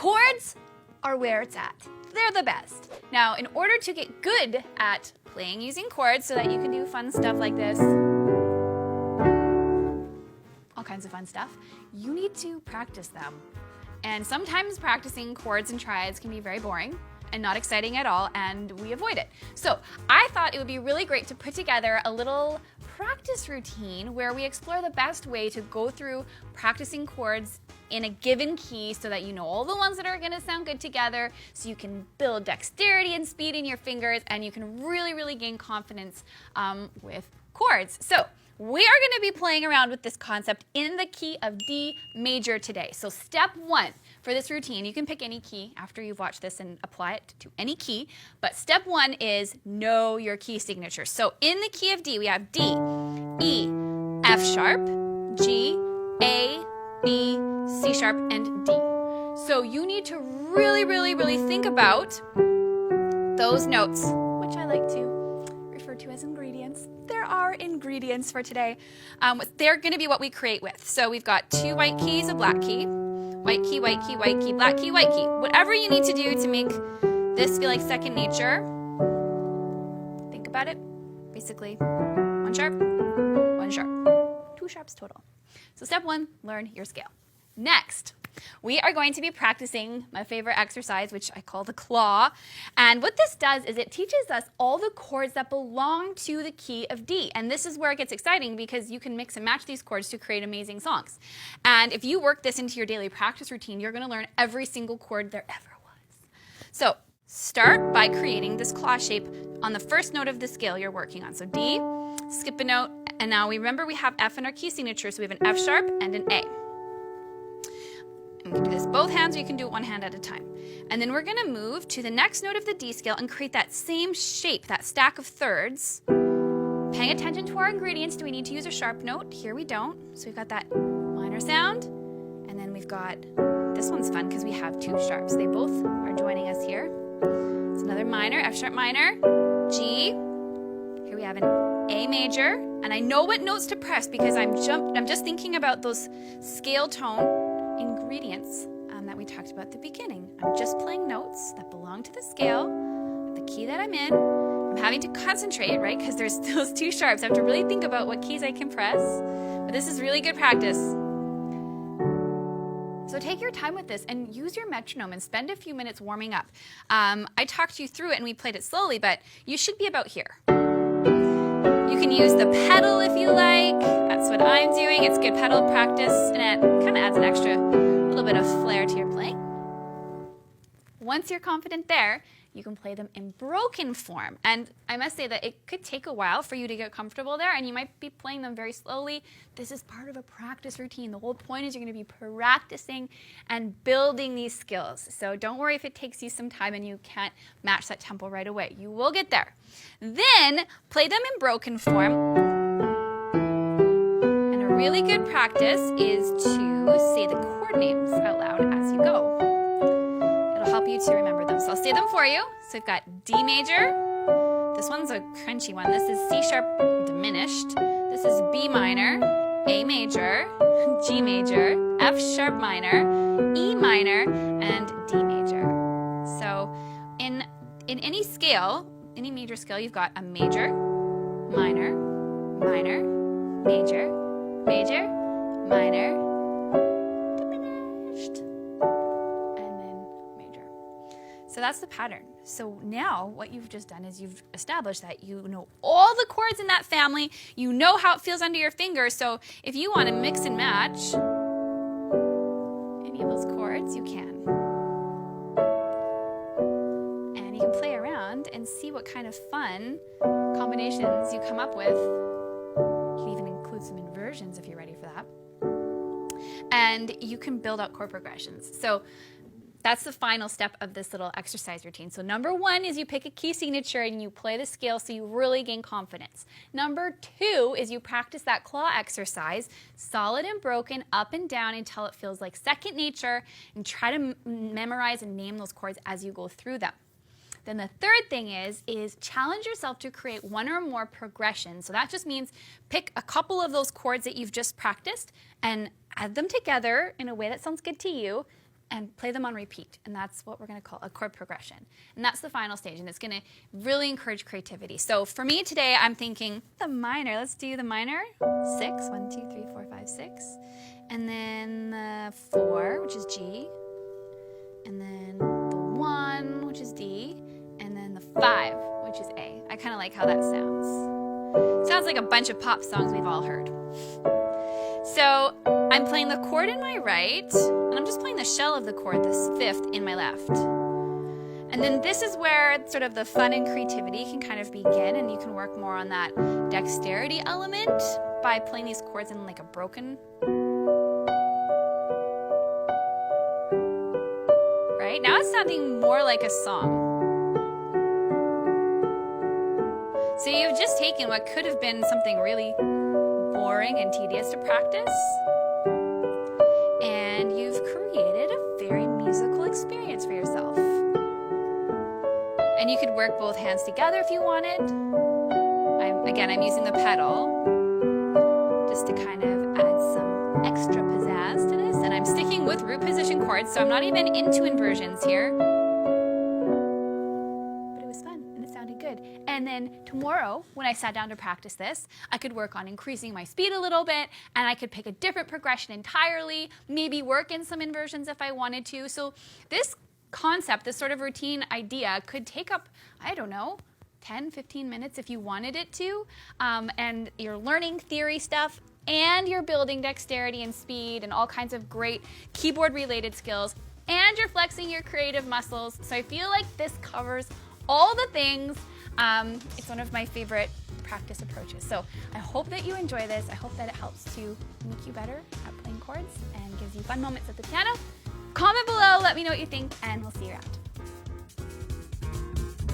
Chords are where it's at. They're the best. Now, in order to get good at playing using chords so that you can do fun stuff like this, all kinds of fun stuff, you need to practice them. And sometimes practicing chords and triads can be very boring and not exciting at all, and we avoid it. So I thought it would be really great to put together a little practice routine where we explore the best way to go through practicing chords in a given key so that you know all the ones that are gonna sound good together, so you can build dexterity and speed in your fingers, and you can really gain confidence with chords. So we are gonna be playing around with this concept in the key of D major today. So step one for this routine, you can pick any key after you've watched this and apply it to any key, but step one is know your key signature. So in the key of D, we have D, E, F sharp, G, A, B, C sharp, and D. So you need to really think about those notes, which I like to refer to as ingredients. There are ingredients for today. They're going to be what we create with. So we've got 2 white keys, a black key, white key, white key, white key, black key, white key. Whatever you need to do to make this feel like second nature, think about it. Basically, 1 sharp, 1 sharp, 2 sharps total. So step one, learn your scale. Next, we are going to be practicing my favorite exercise, which I call the claw. And what this does is it teaches us all the chords that belong to the key of D. And this is where it gets exciting because you can mix and match these chords to create amazing songs. And if you work this into your daily practice routine, you're going to learn every single chord there ever was. So start by creating this claw shape on the first note of the scale you're working on. So D, skip a note, and now remember we have F in our key signature, so we have an F sharp and an A. And we can do this both hands, or you can do it one hand at a time. And then we're gonna move to the next note of the D scale and create that same shape, that stack of thirds. Paying attention to our ingredients, do we need to use a sharp note? Here we don't. So we've got that minor sound, and then we've got, this one's fun because we have 2 sharps. They both are joining us here. It's another minor, F sharp minor, G. Here we have an A major, and I know what notes to press because I'm just thinking about those scale tone ingredients that we talked about at the beginning. I'm just playing notes that belong to the scale, the key that I'm in. I'm having to concentrate, right? Because there's those 2 sharps. I have to really think about what keys I can press. But this is really good practice. So take your time with this and use your metronome and spend a few minutes warming up. I talked you through it and we played it slowly, but you should be about here. You can use the pedal if you like. That's what I'm doing. It's good pedal practice, and it kind of adds an extra little bit of flair to your playing. Once you're confident there, you can play them in broken form. And I must say that it could take a while for you to get comfortable there, and you might be playing them very slowly. This is part of a practice routine. The whole point is you're going to be practicing and building these skills. So don't worry if it takes you some time and you can't match that tempo right away. You will get there. Then play them in broken form. And a really good practice is to say the chord names out loud as you go. Help you to remember them. So I'll say them for you. So we've got D major. This one's a crunchy one. This is C sharp diminished. This is B minor, A major, G major, F sharp minor, E minor, and D major. So in any scale, any major scale, you've got a major, minor, minor, major, major, minor, diminished. So that's the pattern. So now what you've just done is you've established that you know all the chords in that family, you know how it feels under your fingers, so if you want to mix and match any of those chords, you can. And you can play around and see what kind of fun combinations you come up with. You can even include some inversions if you're ready for that. And you can build out chord progressions. So that's the final step of this little exercise routine. So number 1 is you pick a key signature and you play the scale so you really gain confidence. Number 2 is you practice that claw exercise, solid and broken, up and down until it feels like second nature, and try to memorize and name those chords as you go through them. Then the third thing is challenge yourself to create 1 or more progressions. So that just means pick a couple of those chords that you've just practiced and add them together in a way that sounds good to you, and play them on repeat. And that's what we're going to call a chord progression. And that's the final stage, and it's going to really encourage creativity. So for me today, I'm thinking the minor. Let's do the minor. 6, 1, 2, 3, 4, 5, 6. And then the 4, which is G. And then the 1, which is D. And then the 5, which is A. I kind of like how that sounds. Sounds like a bunch of pop songs we've all heard. So I'm playing the chord in my right, and I'm just playing the shell of the chord, this 5th, in my left. And then this is where sort of the fun and creativity can kind of begin, and you can work more on that dexterity element by playing these chords in like a broken. Right? Now it's sounding more like a song. So you've just taken what could have been something really boring and tedious to practice, and you've created a very musical experience for yourself. And you could work both hands together if you wanted. I'm using the pedal just to kind of add some extra pizzazz to this, and I'm sticking with root position chords, so I'm not even into inversions here. And then tomorrow, when I sat down to practice this, I could work on increasing my speed a little bit, and I could pick a different progression entirely, maybe work in some inversions if I wanted to. So this concept, this sort of routine idea could take up, I don't know, 10, 15 minutes if you wanted it to. And you're learning theory stuff, and you're building dexterity and speed and all kinds of great keyboard-related skills, and you're flexing your creative muscles. So I feel like this covers all the things. It's one of my favorite practice approaches. So I hope that you enjoy this. I hope that it helps to make you better at playing chords and gives you fun moments at the piano. Comment below, let me know what you think, and we'll see you around.